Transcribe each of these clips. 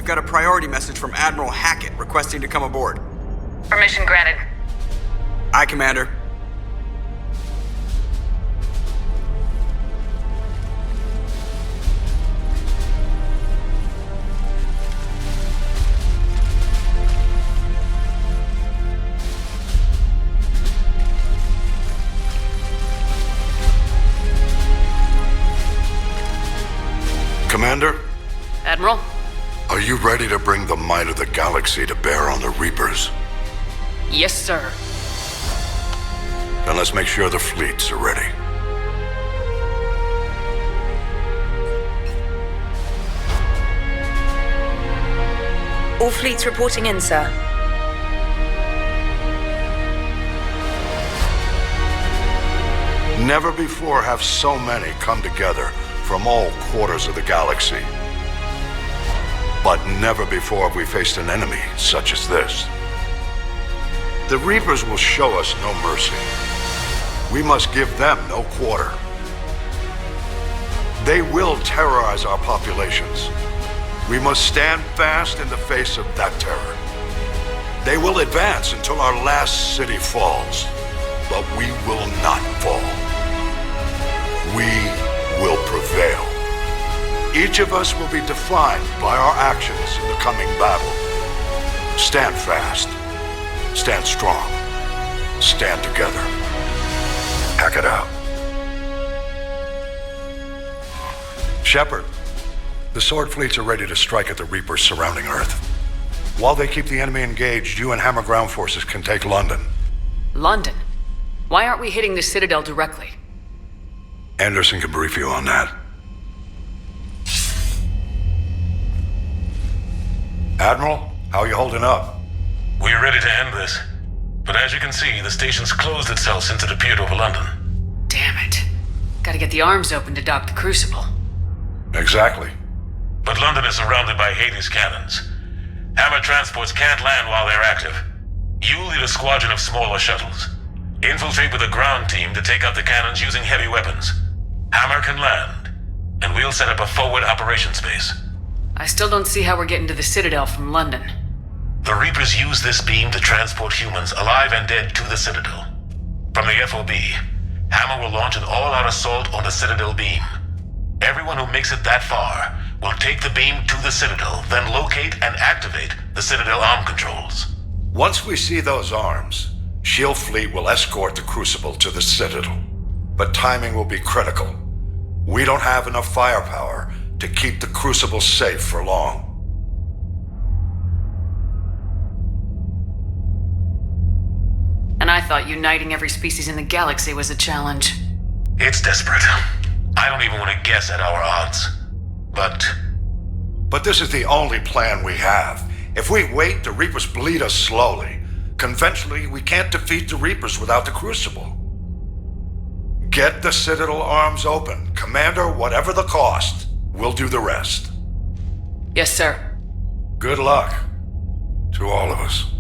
Got a priority message from Admiral Hackett requesting to come aboard. Permission granted. Aye, Commander. Commander? Admiral? Are you ready to bring the might of the galaxy to bear on the Reapers? Yes, sir. Then let's make sure the fleets are ready. All fleets reporting in, sir. Never before have so many come together from all quarters of the galaxy. But never before have we faced an enemy such as this. The Reapers will show us no mercy. We must give them no quarter. They will terrorize our populations. We must stand fast in the face of that terror. They will advance until our last city falls, but we will not fall. We will prevail. Each of us will be defined by our actions in the coming battle. Stand fast. Stand strong. Stand together. Hack it out. Shepard, the Sword fleets are ready to strike at the Reapers surrounding Earth. While they keep the enemy engaged, you and Hammer ground forces can take London. London? Why aren't we hitting the Citadel directly? Anderson can brief you on that. Admiral, how are you holding up? We're ready to end this. But as you can see, the station's closed itself since it appeared over London. Damn it. Gotta get the arms open to dock the Crucible. Exactly. But London is surrounded by Hades cannons. Hammer transports can't land while they're active. You lead a squadron of smaller shuttles. Infiltrate with a ground team to take out the cannons using heavy weapons. Hammer can land, and we'll set up a forward operations base. I still don't see how we're getting to the Citadel from London. The Reapers use this beam to transport humans, alive and dead, to the Citadel. From the FOB, Hammer will launch an all-out assault on the Citadel beam. Everyone who makes it that far will take the beam to the Citadel, then locate and activate the Citadel arm controls. Once we see those arms, SHIELD fleet will escort the Crucible to the Citadel. But timing will be critical. We don't have enough firepower to keep the Crucible safe for long. And I thought uniting every species in the galaxy was a challenge. It's desperate. I don't even want to guess at our odds. But this is the only plan we have. If we wait, the Reapers bleed us slowly. Conventionally, we can't defeat the Reapers without the Crucible. Get the Citadel arms open. Commander, whatever the cost, we'll do the rest. Yes, sir. Good luck to all of us.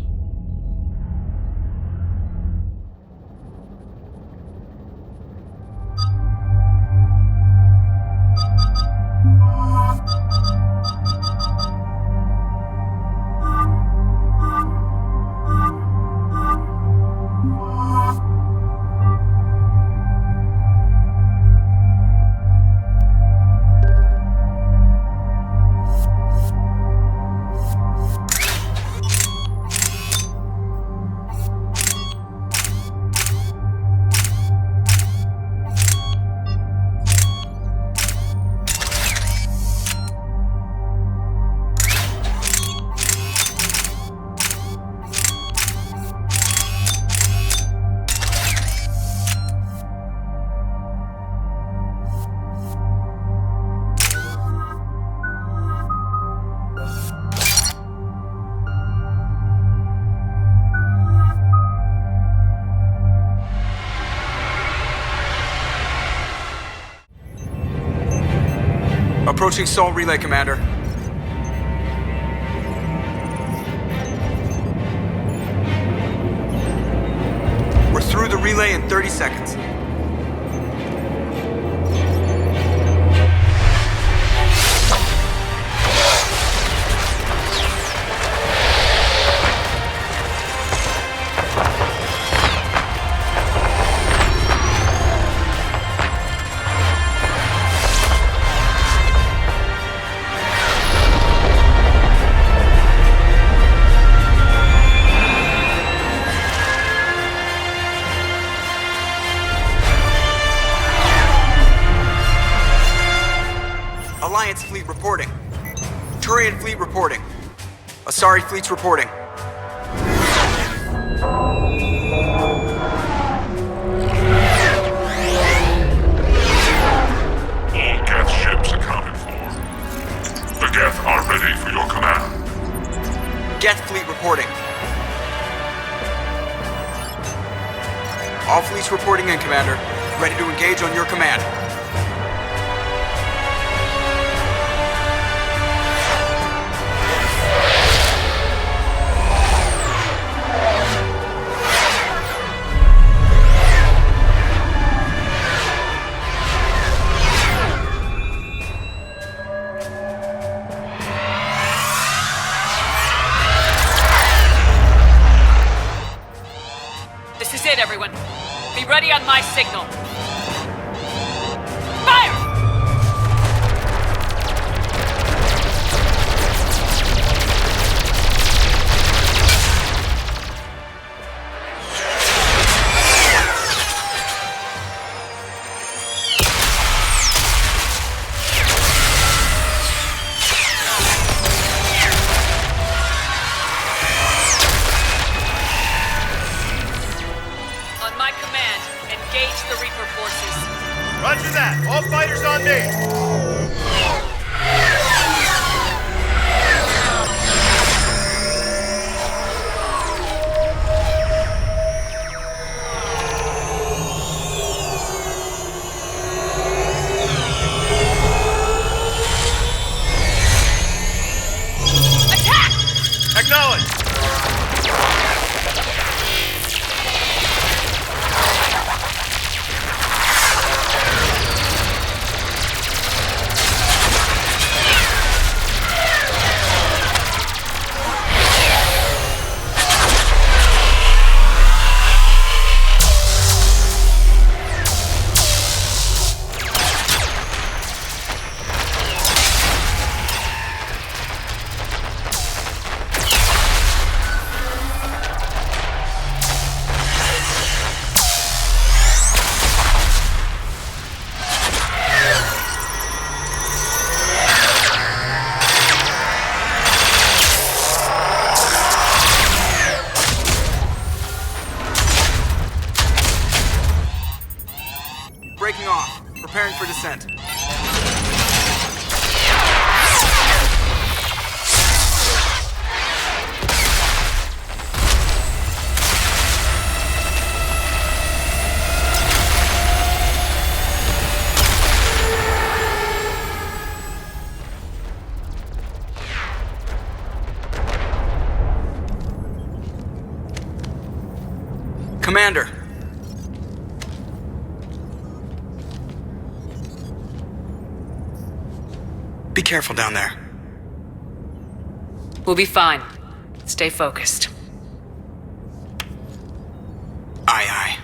Approaching Sol Relay, Commander. We're through the relay in 30 seconds. Alliance fleet reporting. Turian fleet reporting. Asari fleet's reporting. All Geth ships accounted for. The Geth are ready for your command. Geth fleet reporting. All fleets reporting in, Commander. Ready to engage on your command. This is it, everyone. Be ready on my signal. Fire! On my command, engage the Reaper forces. Roger that. All fighters on me. Attack! Acknowledge. Breaking off. Preparing for descent. Commander. Be careful down there. We'll be fine. Stay focused. Aye, aye.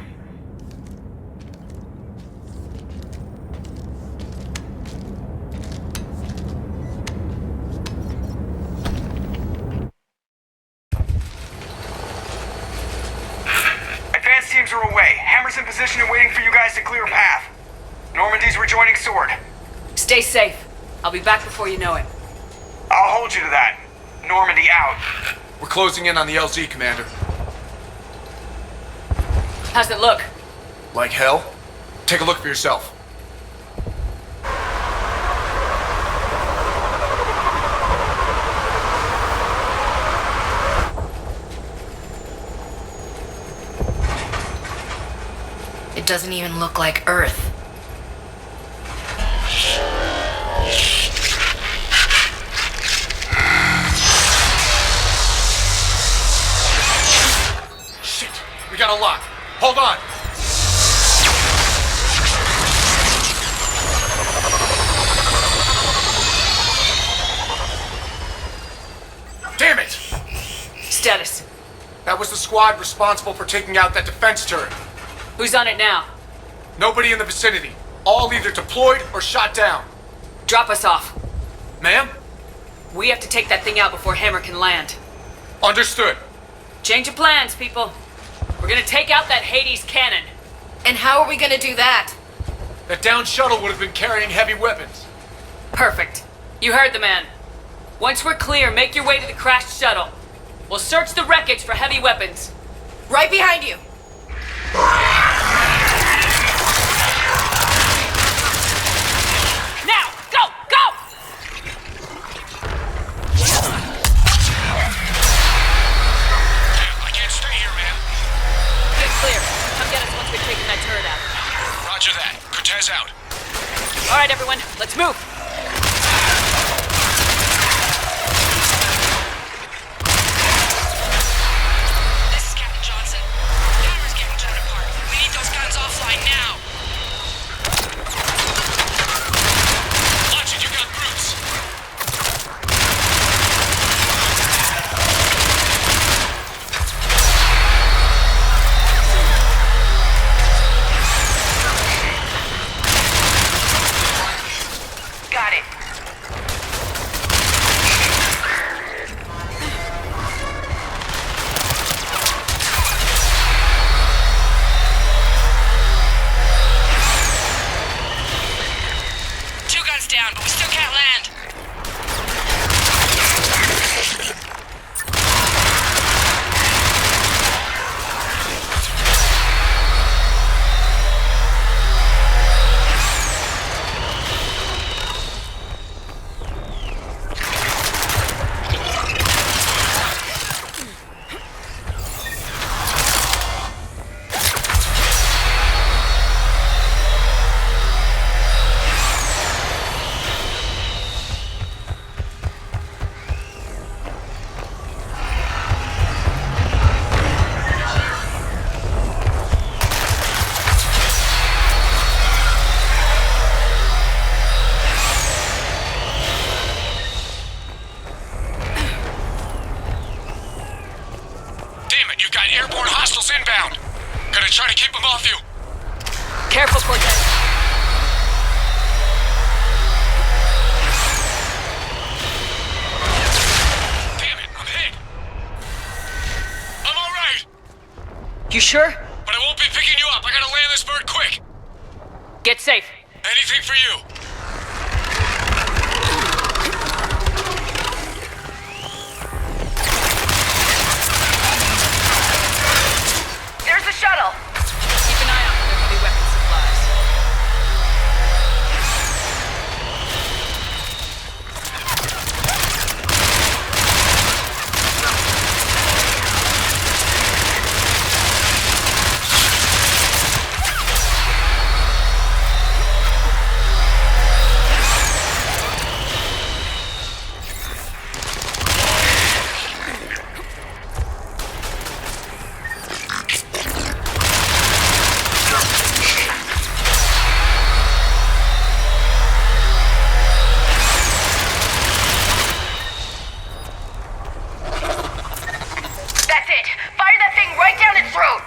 Advanced teams are away. Hammer's in position and waiting for you guys to clear a path. Normandy's rejoining Sword. Stay safe. I'll be back before you know it. I'll hold you to that. Normandy out. We're closing in on the LZ, Commander. How's it look? Like hell? Take a look for yourself. It doesn't even look like Earth. got a lock. Hold on. Damn it! Status. That was the squad responsible for taking out that defense turret. Who's on it now? Nobody in the vicinity. All either deployed or shot down. Drop us off. Ma'am? We have to take that thing out before Hammer can land. Understood. Change of plans, people. We're gonna take out that Hades cannon. And how are we gonna do that? That downed shuttle would have been carrying heavy weapons. Perfect. You heard the man. Once we're clear, make your way to the crashed shuttle. We'll search the wreckage for heavy weapons. Right behind you. Now! Go! Go! I can't stay here, man. Good clear. Come get us once we've taken that turret out. Roger that. Cortez out. All right, everyone. Let's move. This is Captain Johnson. Hammer's getting torn apart. We need those guns offline now. Watch it, you got Bruce. Got it. Two guns down, but we still can't land. Damn it, you've got airborne hostiles inbound. Gonna try to keep them off you. Careful, Cortez. Damn it, I'm hit. I'm all right, You sure? but I won't be picking you up. I gotta land this bird quick. Get safe. Anything for you. There's the shuttle. Keep an eye out for their heavy weapon supplies. That's it. Fire that thing right down its throat.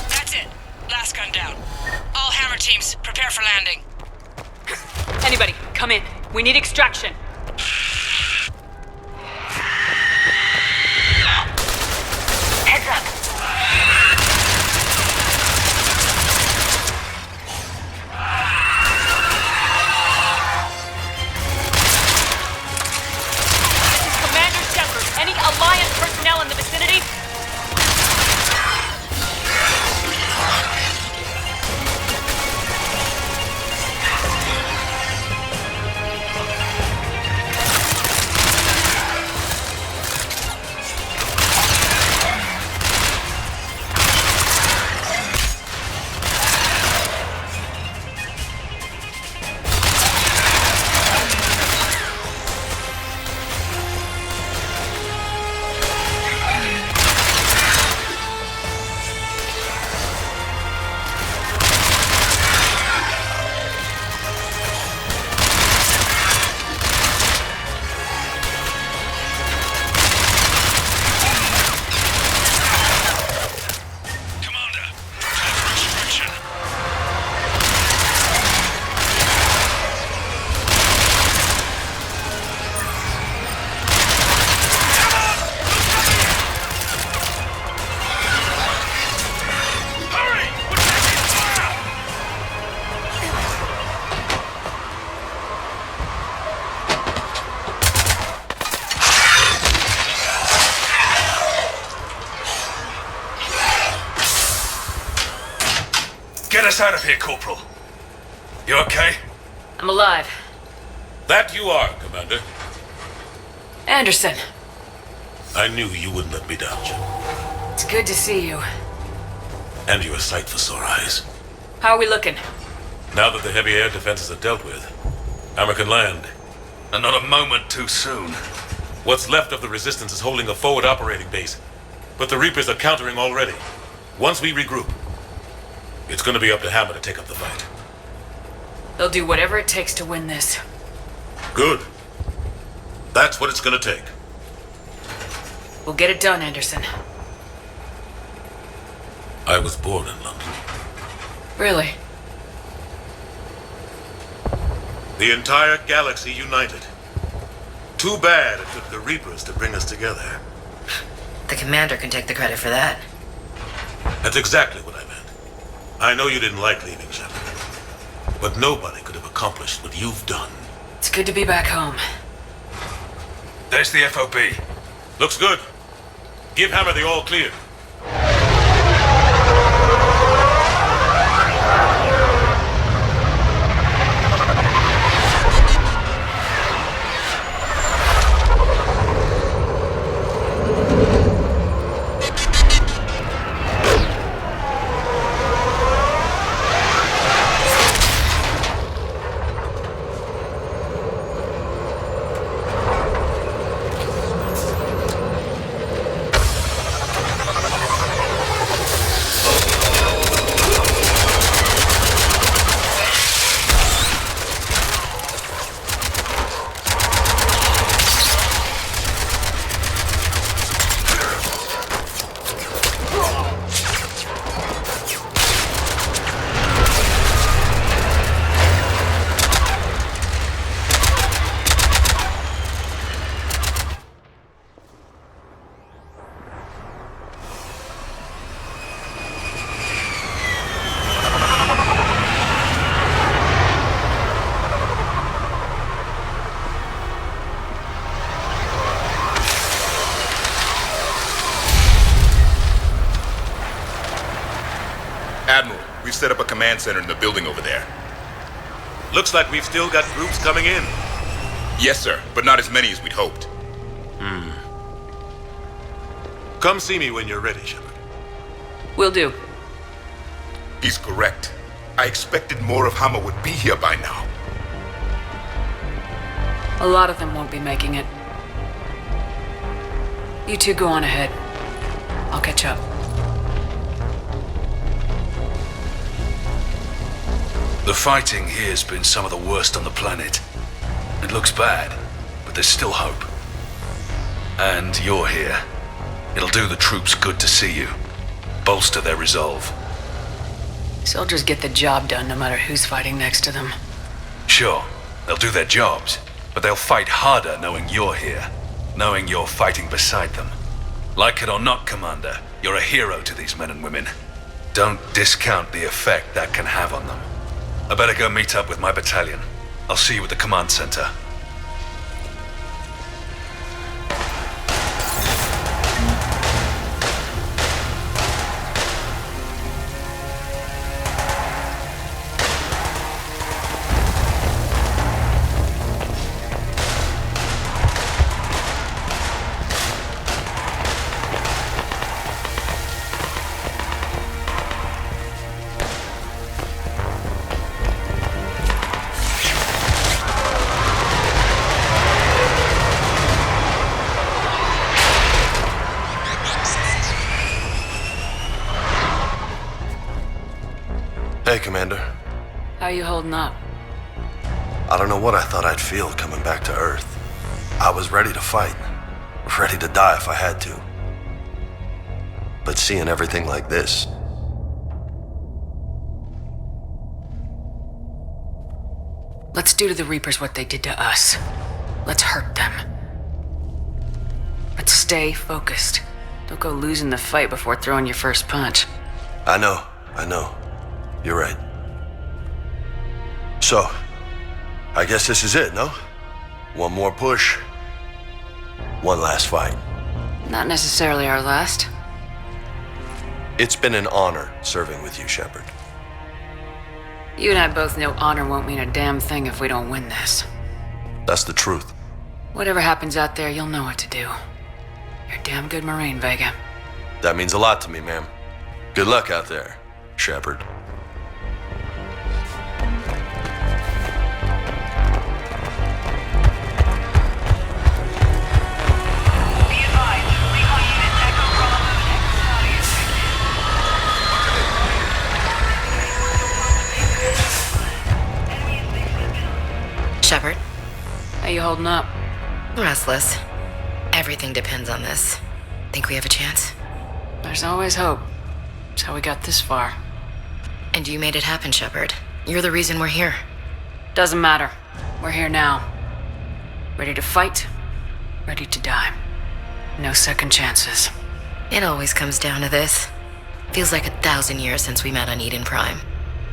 That's it. Last gun down. All Hammer teams, prepare for landing. Anybody, come in. We need extraction. Heads up. This is Commander Shepard. Any Alliance personnel in the vicinity? us out of here, Corporal. You okay? I'm alive. That you are, Commander. Anderson, I knew you wouldn't let me down, Jim. it's good to see you. And you're a sight for sore eyes. How are we looking? Now that the heavy air defenses are dealt with, Hammer can land. And not a moment too soon. What's left of the Resistance is holding a forward operating base, but the Reapers are countering already. Once we regroup, it's gonna be up to Hammer to take up the fight. They'll do whatever it takes to win this. Good. That's what it's gonna take. We'll get it done, Anderson. I was born in London. Really? The entire galaxy united. Too bad it took the Reapers to bring us together. The commander can take the credit for that. That's exactly what I meant. I know you didn't like leaving, Shepard. But nobody could have accomplished what you've done. It's good to be back home. There's the FOB. Looks good. Give Hammer the all clear. Admiral, we've set up a command center in the building over there. Looks like we've still got groups coming in. Yes, sir, but not as many as we'd hoped. Come see me when you're ready, Shepard. Will do. He's correct. I expected more of Hammer would be here by now. A lot of them won't be making it. You two go on ahead. I'll catch up. The fighting here's been some of the worst on the planet. It looks bad, but there's still hope. And you're here. It'll do the troops good to see you. Bolster their resolve. Soldiers get the job done no matter who's fighting next to them. Sure, they'll do their jobs, but they'll fight harder knowing you're here. Knowing you're fighting beside them. Like it or not, Commander, you're a hero to these men and women. Don't discount the effect that can have on them. I better go meet up with my battalion. I'll see you at the command center. Hey, Commander. How you holding up? I don't know what I thought I'd feel coming back to Earth. I was ready to fight. Ready to die if I had to. But seeing everything like this... Let's do to the Reapers what they did to us. Let's hurt them. But stay focused. Don't go losing the fight before throwing your first punch. I know. You're right. So, I guess this is it, no? One more push. One last fight. Not necessarily our last. It's been an honor serving with you, Shepard. You and I both know honor won't mean a damn thing if we don't win this. That's the truth. Whatever happens out there, you'll know what to do. You're a damn good Marine, Vega. That means a lot to me, ma'am. Good luck out there, Shepard. Shepard? How you holding up? Restless. Everything depends on this. Think we have a chance? There's always hope. That's how we got this far. And you made it happen, Shepard. You're the reason we're here. Doesn't matter. We're here now. Ready to fight. Ready to die. No second chances. It always comes down to this. Feels like 1,000 years since we met on Eden Prime.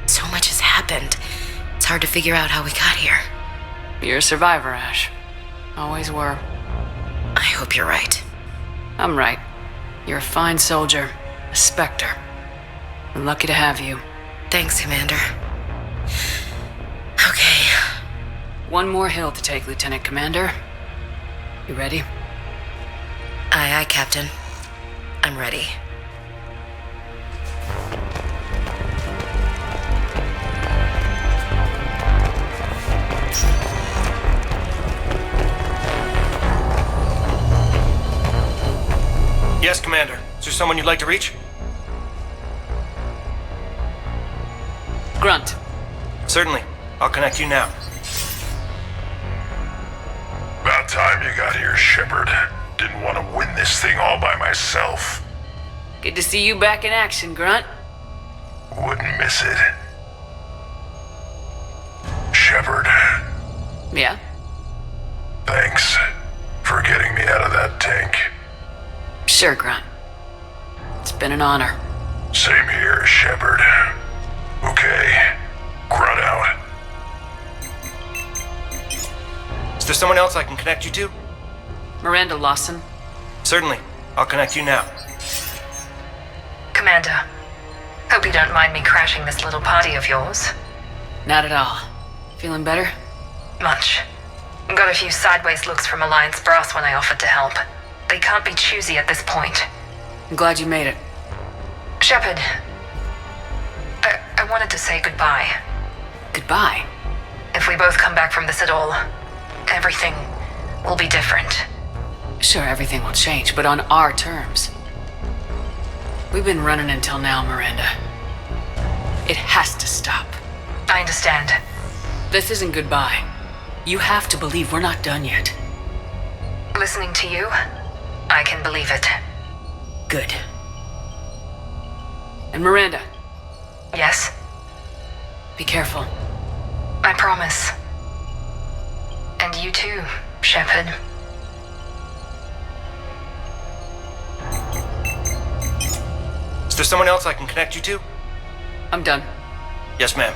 So much has happened. It's hard to figure out how we got here. You're a survivor, Ash. Always were. I hope you're right. I'm right. You're a fine soldier. A Spectre. We're lucky to have you. Thanks, Commander. Okay. One more hill to take, Lieutenant Commander. You ready? Aye, Captain. I'm ready. Yes, Commander. Is there someone you'd like to reach? Grunt. Certainly. I'll connect you now. About time you got here, Shepard. Didn't want to win this thing all by myself. Good to see you back in action, Grunt. Wouldn't miss it. Shepard, Yeah? thanks for getting me out of that tank. Sure, Grunt. It's been an honor. Same here, Shepard. Okay, Grunt out. Is there someone else I can connect you to? Miranda Lawson. Certainly. I'll connect you now. Commander, hope you don't mind me crashing this little party of yours. Not at all. Feeling better? Much. Got a few sideways looks from Alliance brass when I offered to help. They can't be choosy at this point. I'm glad you made it. Shepard, I wanted to say goodbye. Goodbye? If we both come back from this at all, everything will be different. Sure, everything will change, but on our terms. We've been running until now, Miranda. It has to stop. I understand. This isn't goodbye. You have to believe we're not done yet. Listening to you, I can believe it. Good. And Miranda. Yes? Be careful. I promise. And you too, Shepard. Is there someone else I can connect you to? I'm done. Yes, ma'am.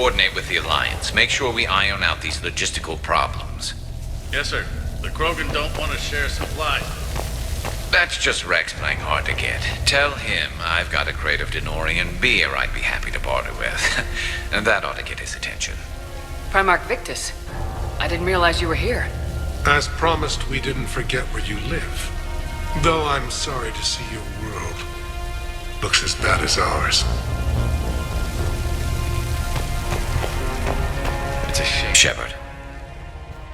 coordinate with the Alliance. Make sure we iron out these logistical problems. Yes, sir. The Krogan don't want to share supplies. That's just Rex playing hard to get. Tell him I've got a crate of Denorian beer I'd be happy to barter with. And that ought to get his attention. Primarch Victus, I didn't realize you were here. As promised, we didn't forget where you live. Though I'm sorry to see your world looks as bad as ours. It's a shame. Shepard.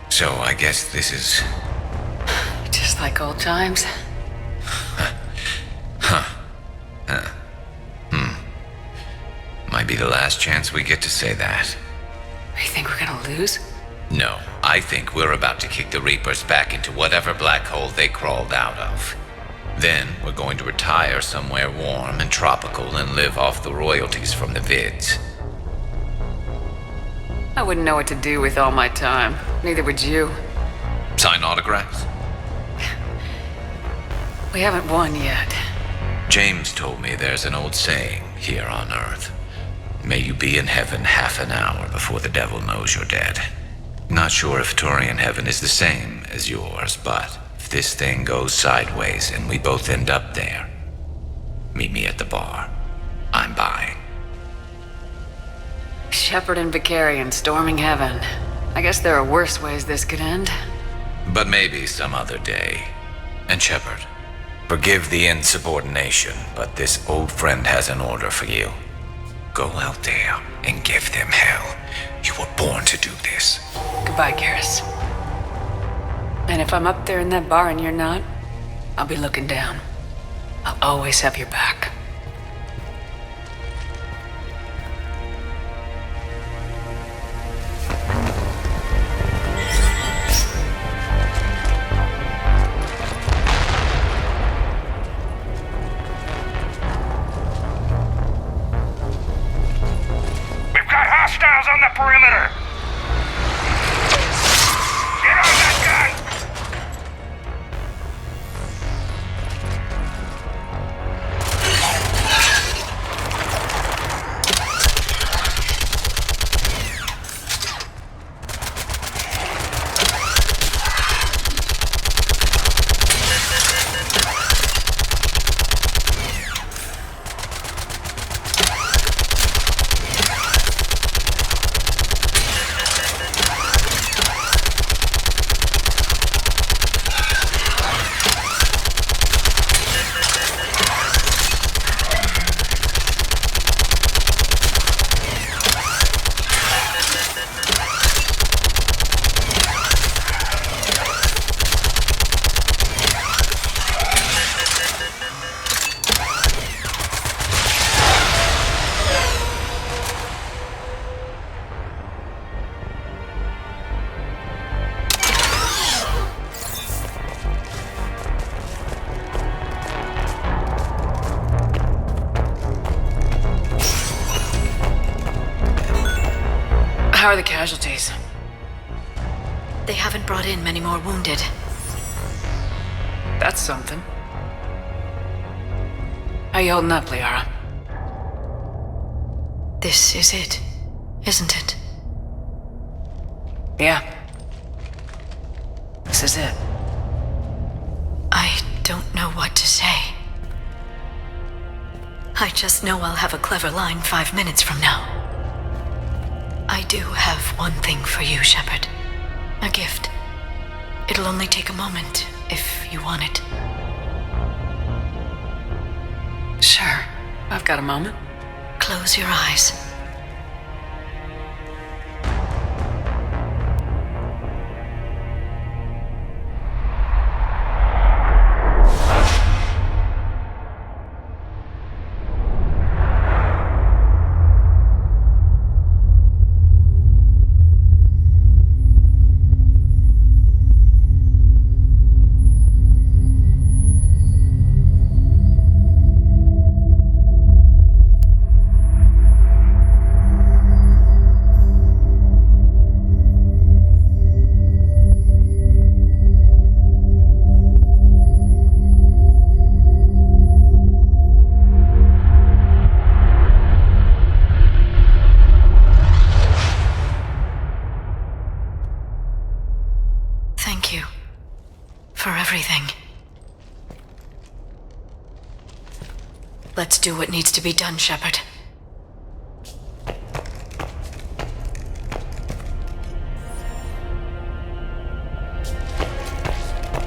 So I guess this is... Just like old times. Might be the last chance we get to say that. You think we're gonna lose? No, I think we're about to kick the Reapers back into whatever black hole they crawled out of. Then we're going to retire somewhere warm and tropical and live off the royalties from the vids. I wouldn't know what to do with all my time. Neither would you. Sign autographs? We haven't won yet. James told me there's an old saying here on Earth. May you be in heaven half an hour before the devil knows you're dead. Not sure if Turian heaven is the same as yours, but if this thing goes sideways and we both end up there, meet me at the bar. I'm buying. Shepard and Vicarian storming heaven. I guess there are worse ways this could end. But maybe some other day. And Shepard, forgive the insubordination, but this old friend has an order for you. Go out there and give them hell. You were born to do this. Goodbye, Garrus. And if I'm up there in that bar and you're not, I'll be looking down. I'll always have your back. Hostiles on the perimeter! Get on that gun! How are the casualties? They haven't brought in many more wounded. That's something. How you holding up, Liara? This is it, isn't it? Yeah. This is it. I don't know what to say. I just know I'll have a clever line 5 minutes from now. I do have one thing for you, Shepard. A gift. It'll only take a moment, if you want it. Sure. I've got a moment. Close your eyes. Thank you. For everything. Let's do what needs to be done, Shepard.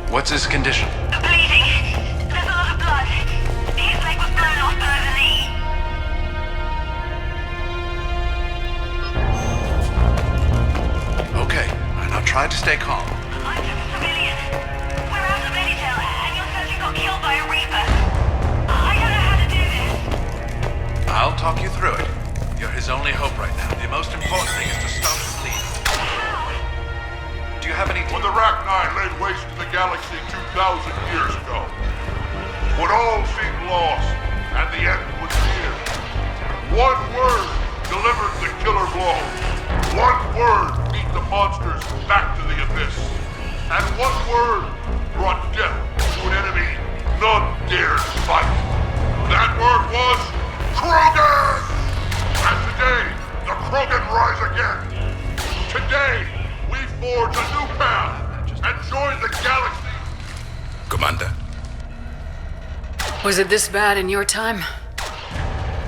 What's his condition? Bleeding. There's a lot of blood. His leg was blown off below the knee. Okay, and I'll try to stay calm. I'm just a civilian. We're out of Intel, and your surgeon got killed by a Reaper. I don't know how to do this. I'll talk you through it. You're his only hope right now. The most important thing is to stop the bleeding. Do you have any... When the Rachni laid waste to the galaxy 2,000 years ago, when all seemed lost and the end was near, one word delivered the killer blow. One word beat the monsters back to the abyss. And one word brought death to an enemy none dared fight. That word was Krogan! And today, the Krogan rise again. Today, we forge a new path and join the galaxy. Commander, Was it this bad in your time?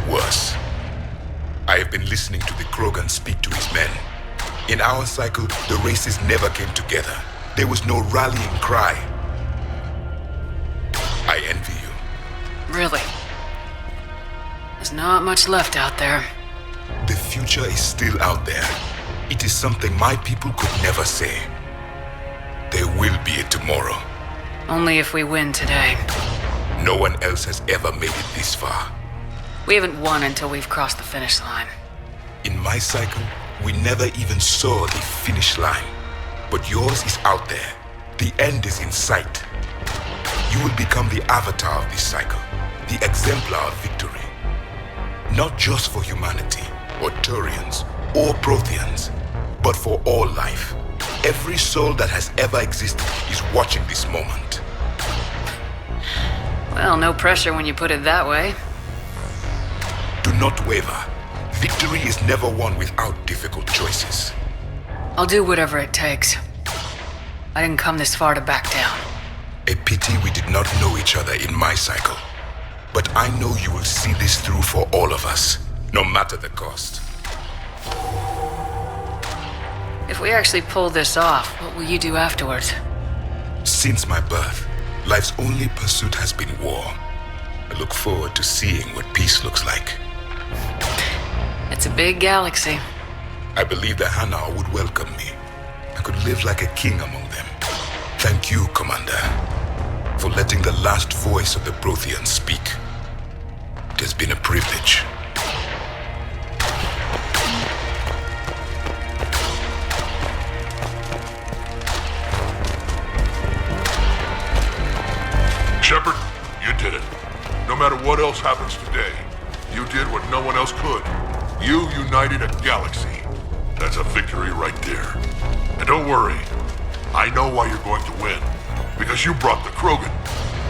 worse. I have been listening to the Krogan speak to his men. In our cycle, the races never came together. There was no rallying cry. I envy you. Really? There's not much left out there. The future is still out there. It is something my people could never say. There will be a tomorrow. Only if we win today. No one else has ever made it this far. We haven't won until we've crossed the finish line. In my cycle, we never even saw the finish line. But yours is out there. The end is in sight. You will become the avatar of this cycle, the exemplar of victory. Not just for humanity, or Turians, or Protheans, but for all life. Every soul that has ever existed is watching this moment. Well, no pressure when you put it that way. Do not waver. Victory is never won without difficult choices. I'll do whatever it takes. I didn't come this far to back down. A pity we did not know each other in my cycle. But I know you will see this through for all of us, no matter the cost. If we actually pull this off, what will you do afterwards? Since my birth, life's only pursuit has been war. I look forward to seeing what peace looks like. It's a big galaxy. I believe the Hanar would welcome me. I could live like a king among them. Thank you, Commander, for letting the last voice of the Protheans speak. It has been a privilege. Shepard, you did it. No matter what else happens today, you did what no one else could. You united a galaxy. That's a victory right there. And don't worry, I know why you're going to win. Because you brought the Krogan.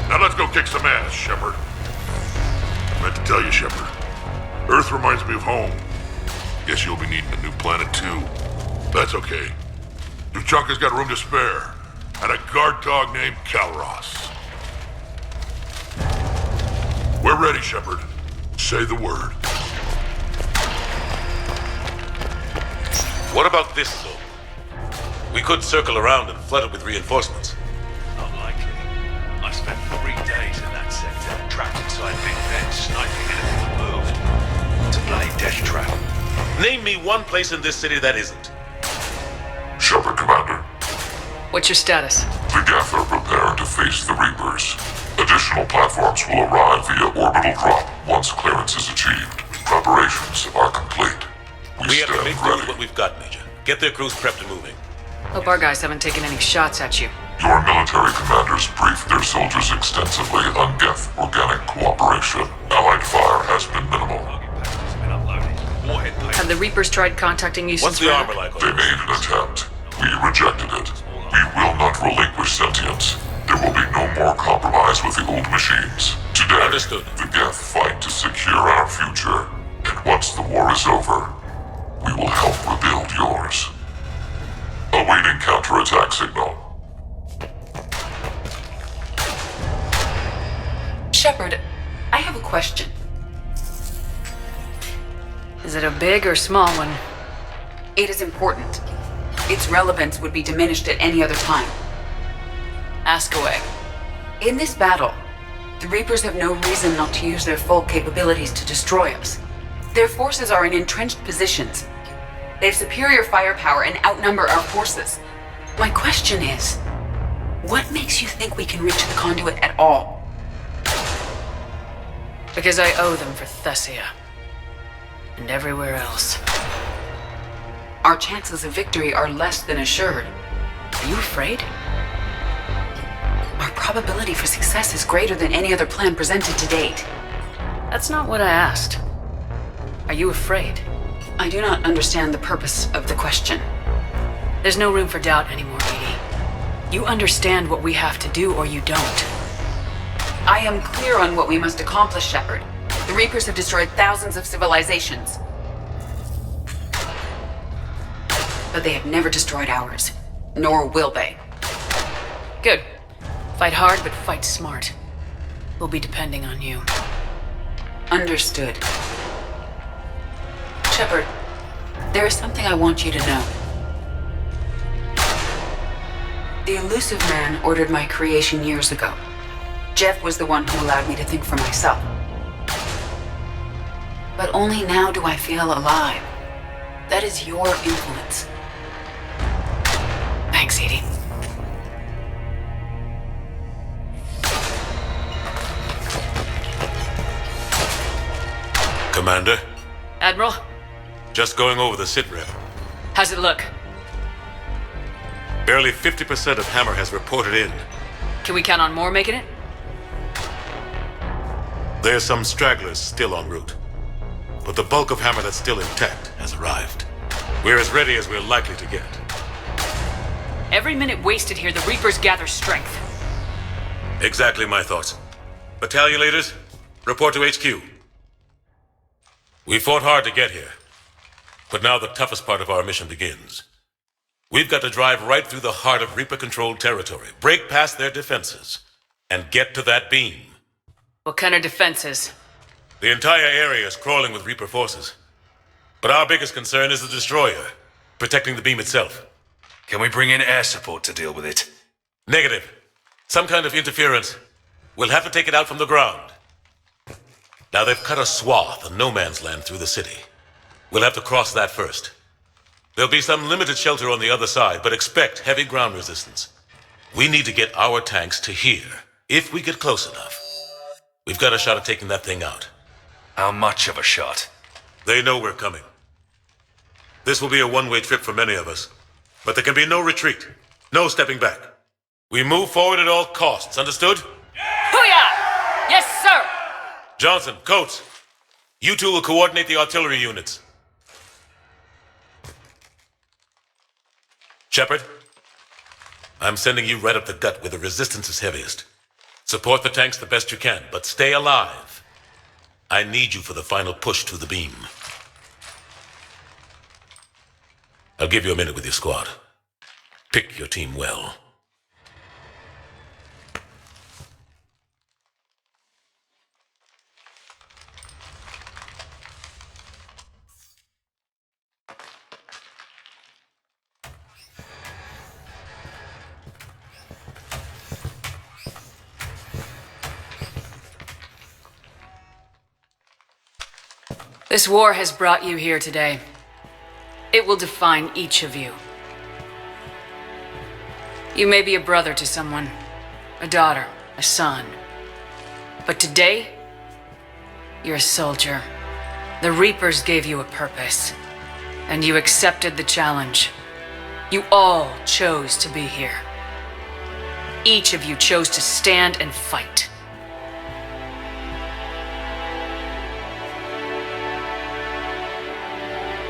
Now let's go kick some ass, Shepard. I meant to tell you, Shepard. Earth reminds me of home. Guess you'll be needing a new planet too. That's okay. Tuchanka's got room to spare. And a guard dog named Kalros. We're ready, Shepard. Say the word. What about this zone? We could circle around and flood it with reinforcements. Not likely. I spent 3 days in that sector, trapped inside big vents, sniping anything that moved. It's a bloody death trap. Name me one place in this city that isn't. Shepard, Commander. What's your status? The Geth are preparing to face the Reapers. Additional platforms will arrive via orbital drop once clearance is achieved. Preparations are complete. We have to make do with what we've got, Major. Get their crews prepped and moving. Hope our guys haven't taken any shots at you. Your military commanders briefed their soldiers extensively on Geth organic cooperation. Allied fire has been minimal. Have the Reapers tried contacting you What's since the armor like? They made an attempt. We rejected it. We will not relinquish sentience. There will be no more compromise with the old machines. Today, Understood. The Geth fight to secure our future. And once the war is over, we will help rebuild yours. Awaiting counterattack signal. Shepard, I have a question. Is it a big or small one? It is important. Its relevance would be diminished at any other time. Ask away. In this battle, the Reapers have no reason not to use their full capabilities to destroy us. Their forces are in entrenched positions. They have superior firepower and outnumber our forces. My question is, what makes you think we can reach the conduit at all? Because I owe them for Thessia. And everywhere else. Our chances of victory are less than assured. Are you afraid? Our probability for success is greater than any other plan presented to date. That's not what I asked. Are you afraid? I do not understand the purpose of the question. There's no room for doubt anymore, EDI. You understand what we have to do, or you don't. I am clear on what we must accomplish, Shepard. The Reapers have destroyed thousands of civilizations. But they have never destroyed ours. Nor will they. Good. Fight hard, but fight smart. We'll be depending on you. Understood. Shepard, there is something I want you to know. The Illusive Man ordered my creation years ago. Jeff was the one who allowed me to think for myself. But only now do I feel alive. That is your influence. Thanks, EDI. Commander? Admiral? Just going over the sitrep. How's it look? Barely 50% of Hammer has reported in. Can we count on more making it? There's some stragglers still en route. But the bulk of Hammer that's still intact has arrived. We're as ready as we're likely to get. Every minute wasted here, the Reapers gather strength. Exactly my thoughts. Battalion leaders, report to HQ. We fought hard to get here. But now the toughest part of our mission begins. We've got to drive right through the heart of Reaper-controlled territory, break past their defenses, and get to that beam. What kind of defenses? The entire area is crawling with Reaper forces. But our biggest concern is the destroyer, protecting the beam itself. Can we bring in air support to deal with it? Negative. Some kind of interference. We'll have to take it out from the ground. Now they've cut a swath of no man's land through the city. We'll have to cross that first. There'll be some limited shelter on the other side, but expect heavy ground resistance. We need to get our tanks to here, if we get close enough. We've got a shot at taking that thing out. How much of a shot? They know we're coming. This will be a one-way trip for many of us, but there can be no retreat, no stepping back. We move forward at all costs, understood? Booyah! Yes, sir! Johnson, Coates, you two will coordinate the artillery units. Shepard, I'm sending you right up the gut where the resistance is heaviest. Support the tanks the best you can, but stay alive. I need you for the final push to the beam. I'll give you a minute with your squad. Pick your team well. This war has brought you here today. It will define each of you. You may be a brother to someone, a daughter, a son. But today, you're a soldier. The Reapers gave you a purpose, and you accepted the challenge. You all chose to be here. Each of you chose to stand and fight.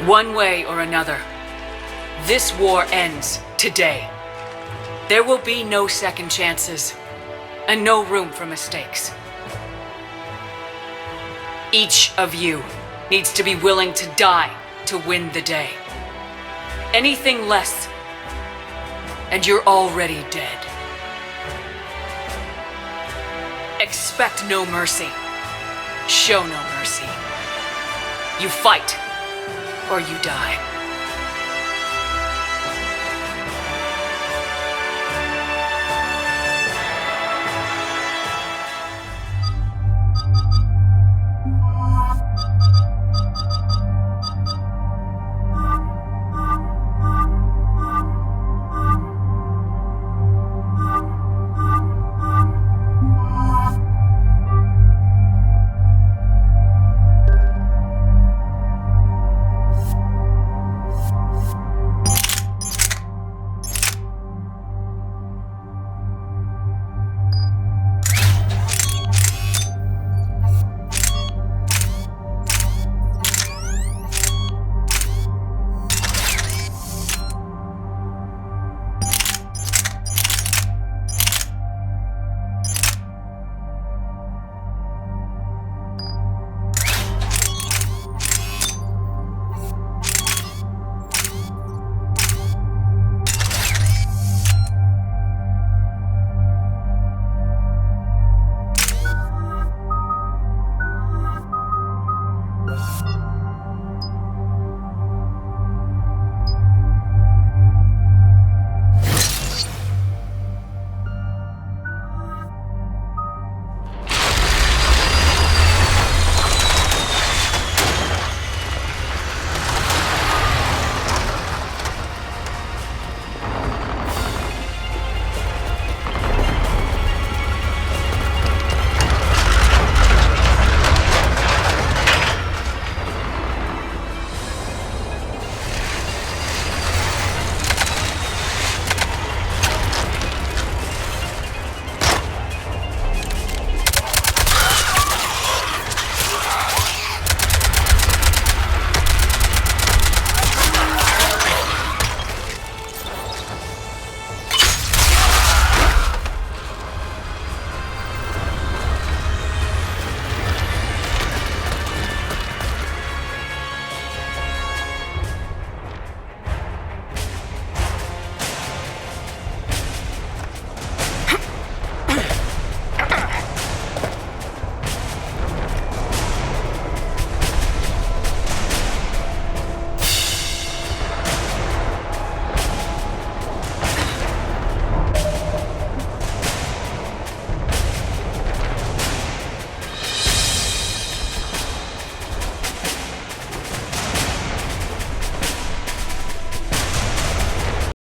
One way or another, this war ends today. There will be no second chances, and no room for mistakes. Each of you needs to be willing to die to win the day. Anything less, and you're already dead. expect no mercy. Show no mercy. You fight, or you die.